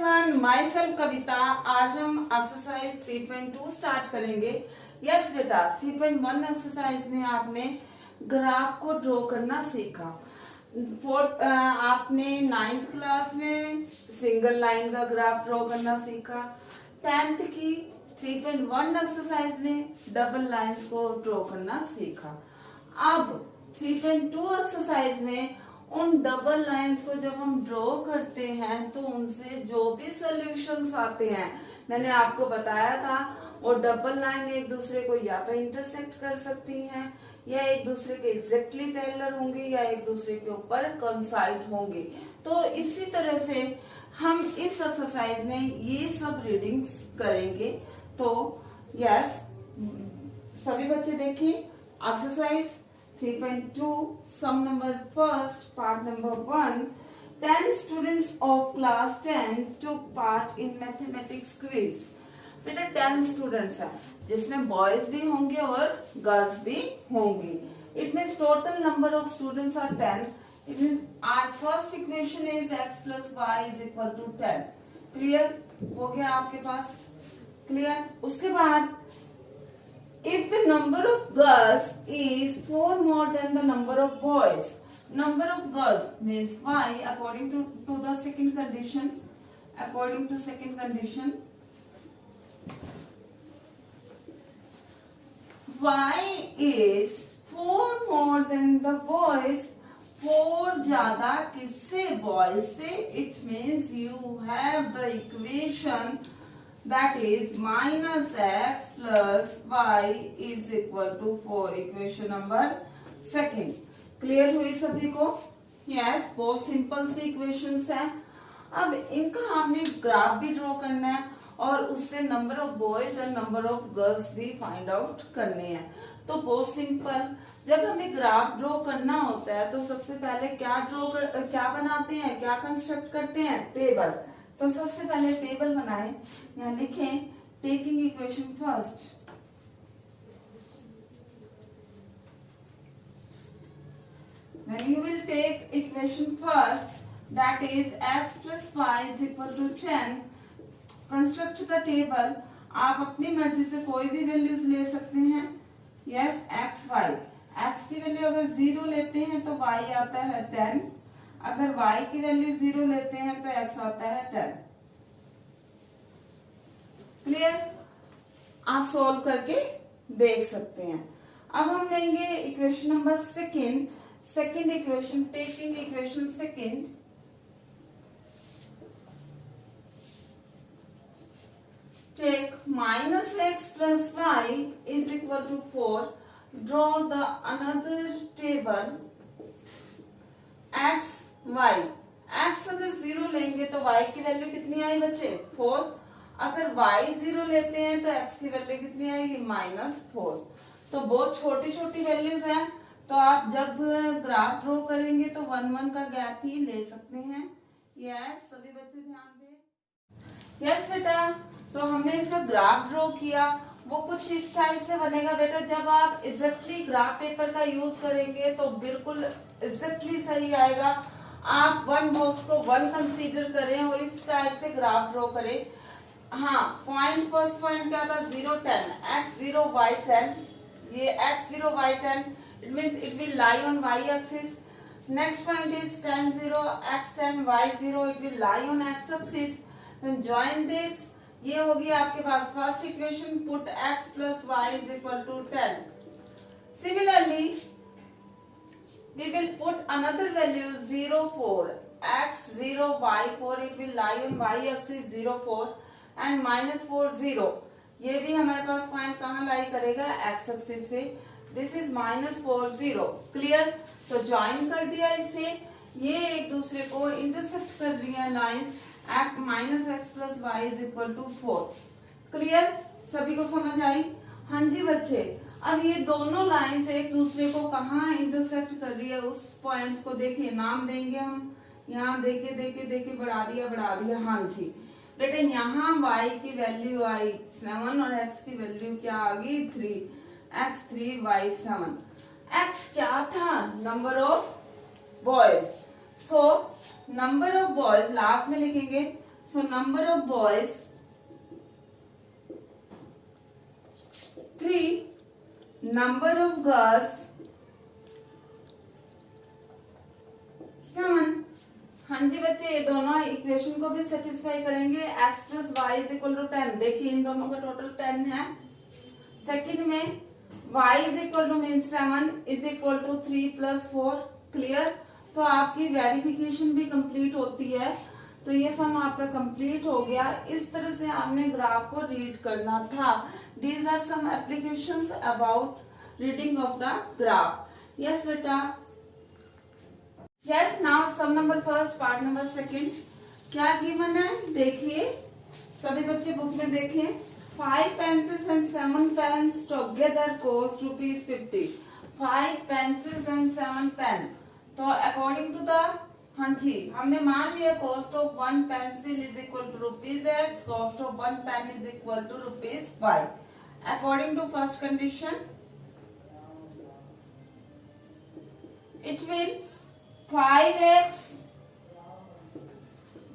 Everyone, my self कविता। आज हम exercise 3.2 start करेंगे। यस बेटा, 3.1 एक्सरसाइज में आपने ग्राफ को ड्रॉ करना सीखा। आपने 9th क्लास में सिंगल लाइन का ग्राफ ड्रॉ करना सीखा। 10th की 3.1 एक्सरसाइज में डबल लाइंस को ड्रॉ करना सीखा। अब 3.2 एक्सरसाइज में उन डबल लाइंस को जब हम ड्रॉ करते हैं तो उनसे जो भी सॉल्यूशंस आते हैं, मैंने आपको बताया था वो डबल लाइन एक दूसरे को या तो इंटरसेक्ट कर सकती हैं, या एक दूसरे के एग्जैक्टली पैरेलल होंगे, या एक दूसरे के ऊपर कोइंसाइड होंगे। तो इसी तरह से हम इस एक्सरसाइज में ये सब रीडिंग्स करेंगे। तो यस, सभी बच्चे देखिए exercise 3.2 sum number first, part number 1. 10 students of class 10 took part in mathematics quiz. बेटा 10 स्टूडेंट्स हैं जिसमें बॉयज भी होंगे और गर्ल्स भी होंगी। It means total number of students are 10. It means our first equation is x plus y is equal to 10. Clear हो गया आपके पास? क्लियर। उसके बाद if the number of girls is 4 more than the number of boys, number of girls means y according to the second condition. According to second condition, y is 4 more than the boys. 4 ज्यादा किससे? boys से. It means you have the equation that is minus x plus y is equal to 4. Equation number second. Clear हुई सभी को? Yes, बहुत simple सी equations हैं। अब इनका हमने ग्राफ भी ड्रॉ करना है और उससे number of boys and number of girls भी फाइंड आउट करने हैं। तो बहुत सिंपल, जब हमें ग्राफ ड्रॉ करना होता है तो सबसे पहले क्या बनाते हैं, क्या कंस्ट्रक्ट करते हैं? टेबल। तो सबसे पहले टेबल बनाएं। यहाँ लिखें taking equation first. When you will take equation first, that is x plus y is equal to 10. Construct the table. आप अपनी मर्जी से कोई भी वैल्यूज ले सकते हैं। Yes, x y। x की वैल्यू अगर 0 लेते हैं तो y आता है 10। अगर y की वैल्यू 0 लेते हैं तो x आता है 10। क्लियर? आप सॉल्व करके देख सकते हैं। अब हम लेंगे equation number second equation, taking equation second. Take minus x plus y is equal to 4. Draw the another table x y. x अगर 0 लेंगे तो y की वैल्यू कितनी आई बच्चे? 4। अगर y 0 लेते हैं तो x की वैल्यू कितनी आएगी? -4। तो बहुत छोटी छोटी वैल्यूज हैं, तो आप जब ग्राफ ड्रॉ करेंगे तो 1-1 का गैप ही ले सकते हैं। यस, सभी बच्चे ध्यान दें। यस बेटा, तो हमने इसका ग्राफ ड्रॉ किया, वो कुछ इस टाइप से बनेगा। बेटा जब आप एग्जैक्टली ग्राफ पेपर का यूज करेंगे तो बिल्कुल एग्जैक्टली सही आएगा। आप 1 बॉक्स को 1 कंसीडर करें और इस टाइप से ग्राफ ड्रॉ करें। हाँ, फर्स्ट पॉइंट क्या था? 0 10, x0 y 10। ये x0 y 10, it means it will lie on y axis. Next point is 10 0 x 10 y 0, it will lie on x axis. Then join this. ये होगी आपके पास first equation. Put x plus y is equal to 10. Similarly, we will put another value 0 4 x 0 y 4, it will lie on y axis 0 4 and -4 0. ये भी हमारे पास point कहाँ लाई करेगा? x axis पे। This is -4 0। क्लियर? तो ज्वाइन कर दिया इसे। ये एक दूसरे को इंटरसेक्ट कर रही है lines eight -x plus y is equal to 4। Clear? सभी को समझ आई? हाँ जी बच्चे। अब ये दोनों लाइंस एक दूसरे को कहाँ इंटरसेक्ट कर रही है, उस पॉइंट्स को देखिए, नाम देंगे हम। यहाँ देखे बढ़ा दिया। हाँ जी बेटे, यहाँ y की वैल्यू आई 7 और x की वैल्यू क्या आ गई? 3। x 3 y 7। x क्या था? Number of boys. So number of boys last में लिखेंगे। So number of boys 3, number of girls 7। हाँ जी बच्चे, ये दोनों इक्वेशन को भी सेटिस्फाई करेंगे। x plus y is equal to 10, देखिए इन दोनों का टोटल 10 है। सेकंड में y is equal to mean 7 is equal to 3 plus 4। Clear? तो आपकी वेरिफिकेशन भी कंप्लीट होती है। तो ये सम आपका कंप्लीट हो गया। इस तरह से आपने ग्राफ को रीड करना था। These are some applications about reading of the graph. Yes बेटा। Yes, now some number first, part number second. क्या गिवन है देखिए, सभी बच्चे बुक में देखें। 5 pencils and 7 pens together cost ₹50। 5 pencils and 7 pen। तो अकॉर्डिंग टू द, हाँ जी, हमने मान लिया cost of 1 pencil is equal to ₹X, cost of 1 pen is equal to ₹Y। According to first condition, it will 5x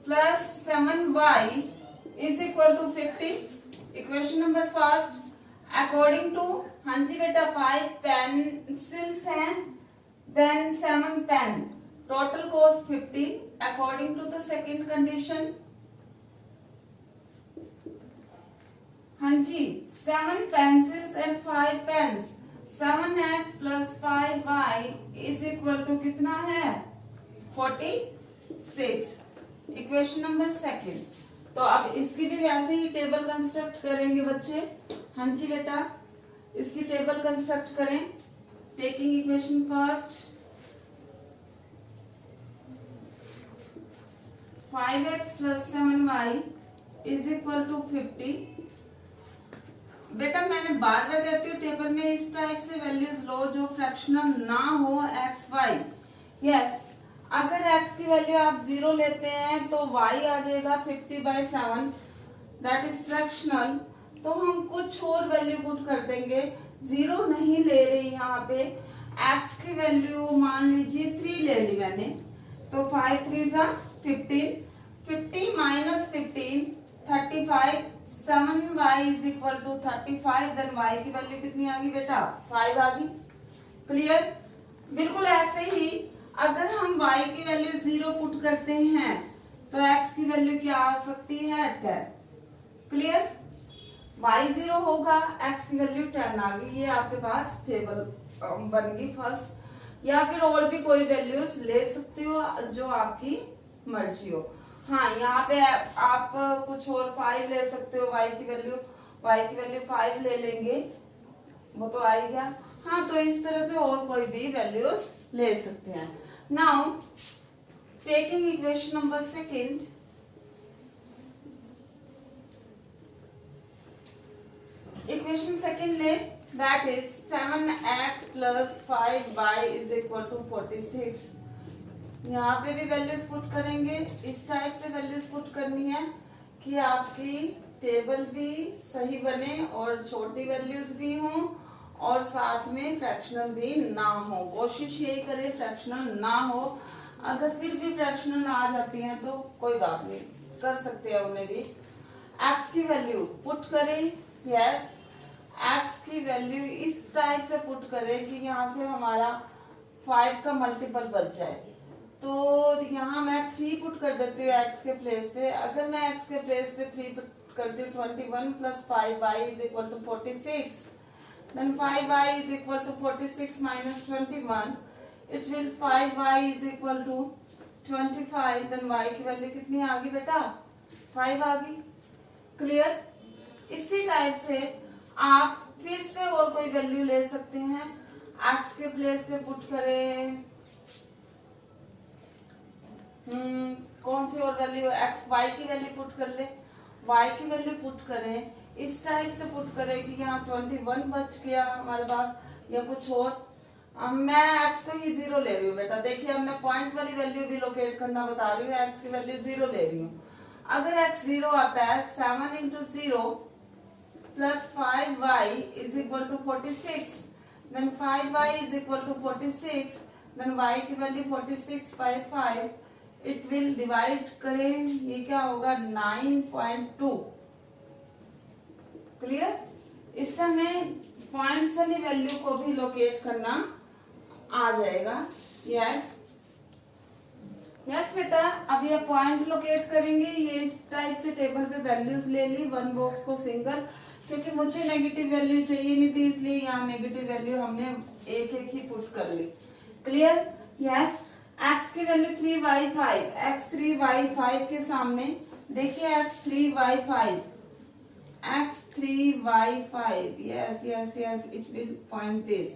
plus 7y is equal to 50। Equation number first, according to, हाँ जी बेटा, 5 pencils हैं, then 7 pen, total cost 50। According to the second condition, हाँ जी, 7 pencils and 5 pens, 7x plus 5y is equal to कितना है? 46। Equation number second. तो अब इसकी भी वैसे ही टेबल कंस्ट्रक्ट करेंगे बच्चे। हाँ जी बेटा, इसकी टेबल कंस्ट्रक्ट करें। Taking equation first, 5x plus 7y is equal to 50। बेटा मैंने बार बार कहती हूँ टेबल में इस टाइप से वैल्यूज लो जो फ्रैक्शनल ना हो एक्स वाई। यस, अगर x की वैल्यू आप 0 लेते हैं तो y आ जाएगा 50/7, दैट इज फ्रैक्शनल। तो हम कुछ और वैल्यू पुट कर देंगे, 0 नहीं ले रही यहाँ पे। x की वैल्यू मान लीजिए 3 ले ली मैंने, तो 5 3 15, 50 minus 15 35, 7y is equal to 35। Then y की वैल्यू कितनी आ गई बेटा? 5 आ गई। क्लियर? बिल्कुल ऐसे ही अगर हम y की वैल्यू 0 पुट करते हैं तो x की वैल्यू क्या आ सकती है? 10। क्लियर? y 0 होगा, x की वैल्यू 10 आ गई। ये आपके पास टेबल बन गई फर्स्ट। या फिर और भी कोई वैल्यूज ले सकते हो जो आपकी मर्जी हो। हाँ, यहाँ पे आप कुछ और 5 ले सकते हो। y की वैल्यू 5 ले लेंगे, वो तो आ ही गया। हाँ, तो इस तरह से और कोई भी वैल्यूज ले सकते हैं। Now taking equation number second, equation second ले, that is 7x plus 5y is equal to 46। यहाँ पे भी वैल्यूज पुट करेंगे। इस टाइप से वैल्यूज पुट करनी है कि आपकी टेबल भी सही बने और छोटी वैल्यूज भी हों और साथ में फ्रैक्शनल भी ना हो। कोशिश यही करें फ्रैक्शनल ना हो। अगर फिर भी फ्रैक्शनल आ जाती हैं तो कोई बात नहीं, कर सकते हैं उन्हें भी। x की वैल्यू पुट करें। यस, x की वैल्यू इस टाइप से पुट करें कि यहाँ से हमारा 5 का मल्टीपल बच जाए। तो यहाँ मैं 3 पुट कर देती हूँ x के प्लेस पे। अगर मैं x के प्लेस पे 3 पुट करती हूँ, 21 plus 5y is equal to 46। Then 5y is equal to 46 minus 21, it will 5y is equal to 25। देन y की वैल्यू कितनी आ गई बेटा? 5 आ गई। क्लियर? इसी टाइप से आप फिर से और कोई वैल्यू ले सकते हैं। x के प्लेस पे पुट करें, कौन सी और वैल्यू? x y की वैल्यू पुट कर ले, y की वैल्यू पुट करें। इस टाइप से पुट करें कि यहाँ 21 बच गया हमारे पास या कुछ और। मैं x को ही 0 ले रही हूँ बेटा। देखिए अब मैं पॉइंट वाली वैल्यू भी लोकेट करना बता रही हूँ। x की वैल्यू 0 ले रही हूँ। अगर x 0 आता है, 7 into 0 plus 5y is equal to 46। Then 5y is equal to 46। Then y की वैल्यू 46/5 इट विल डिवाइड करें, ये क्या होगा 9.2। क्लियर? इससे हमें पॉइंट्स वाली वैल्यू को भी लोकेट करना आ जाएगा। यस बेटा, अब ये पॉइंट लोकेट करेंगे। ये इस टाइप से टेबल पे वैल्यूज ले ली, वन बॉक्स को सिंगल, क्योंकि मुझे नेगेटिव वैल्यू चाहिए नहीं थी, इसलिए यहाँ नेगेटिव वैल्यू हमने एक एक ही पुट कर ली। क्लियर? यस। x की वैल्यू 3y5, x3y5 के सामने देखिए x3y5, yes, it will point this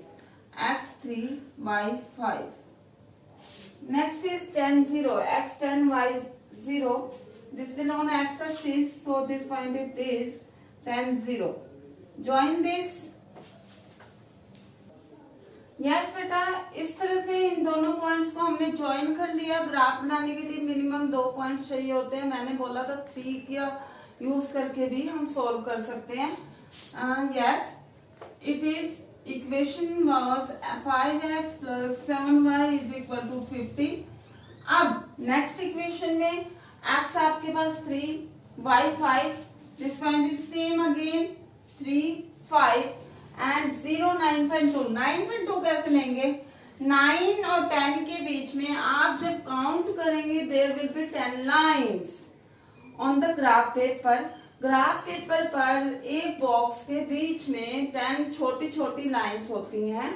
x3y5. Next is tan 0, x tan y 0. This will on x-axis, so this point is this tan 0. Join this. Yes बेटा, इस तरह से इन दोनों points को हमने ज्वाइन कर लिया। ग्राफ बनाने के लिए मिनिमम 2 पॉइंट्स चाहिए होते हैं। मैंने बोला था 3 का यूज करके भी हम सॉल्व कर सकते हैं। Yes, it is equation was 5x plus 7y is equal to 50। अब नेक्स्ट इक्वेशन में x आपके पास 3, y 5, this point is same again 3, 5 and 0, 9.2। 9.2 कैसे लेंगे? 9 और 10 के बीच में आप जब काउंट करेंगे there will be 10 lines on the graph paper. Graph paper पर एक बॉक्स के बीच में 10 छोटी छोटी लाइंस होती हैं।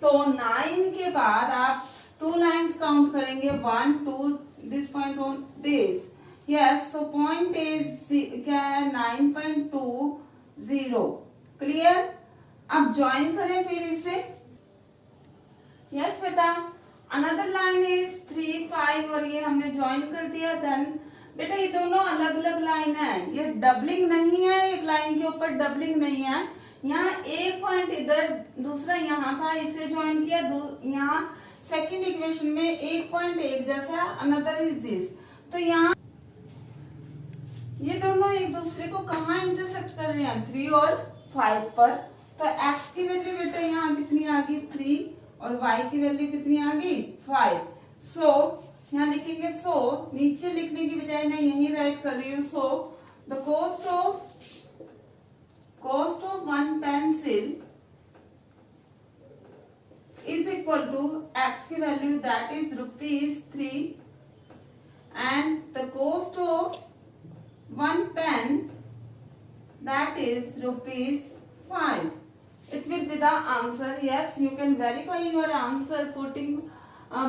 तो 9 के बाद आप 2 लाइंस काउंट करेंगे, 1, 2, this point on this. Yes, so point is क्या है 9.20। क्लियर? अब ज्वाइन करें फिर इसे। यस बेटा, अनदर लाइन इज 3, 5 और ये हमने ज्वाइन कर दिया। देन बेटा ये दोनों अलग अलग लाइन है, ये डबलिंग नहीं है, एक लाइन के ऊपर डबलिंग नहीं है। यहाँ एक पॉइंट इधर, दूसरा यहाँ था, इसे ज्वाइन किया। यहाँ सेकंड इक्वेशन में एक पॉइंट एक जैसा, अनदर इज दिस। तो यहाँ ये दोनों एक दूसरे को कहाँ इंटरसेक्ट कर रहे हैं? 3 और 5 पर। तो x की वैल्यू बेटा यहाँ कितनी आ गई? 3 और y की वैल्यू कितनी आ गई? 5। सो यहाँ लिखेंगे, सो नीचे लिखने की बजाय मैं यही राइट कर रही हूँ। So the cost of 1 pencil is equal to x की value that is ₹3 and the cost of 1 pen that is ₹5. It will be the answer. Yes, you can verify your answer putting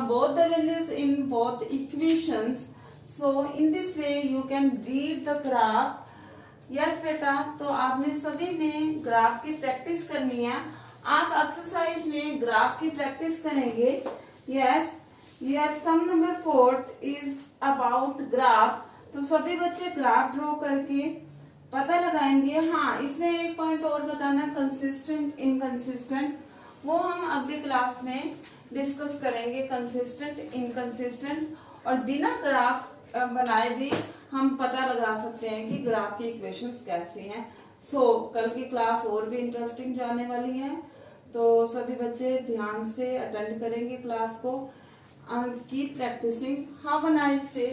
both the values in both equations. So in this way you can read the graph. Yes बेटा, तो आपने सभी ने graph की practice करनी है। आप exercise में ग्राफ की प्रैक्टिस करेंगे। Yes, your sum number 4 is about graph. तो सभी बच्चे ग्राफ ड्रॉ करके पता लगाएंगे। हाँ, इसमें एक पॉइंट और बताना, कंसिस्टेंट इनकंसिस्टेंट, वो हम अगली क्लास में डिस्कस करेंगे। कंसिस्टेंट इनकंसिस्टेंट, और बिना ग्राफ बनाए भी हम पता लगा सकते हैं कि ग्राफ की इक्वेशंस कैसे हैं। सो कल की क्लास और भी इंटरेस्टिंग जाने वाली है, तो सभी बच्चे ध्यान से अटेंड करेंगे क्लास को। Keep practicing. Have a nice day.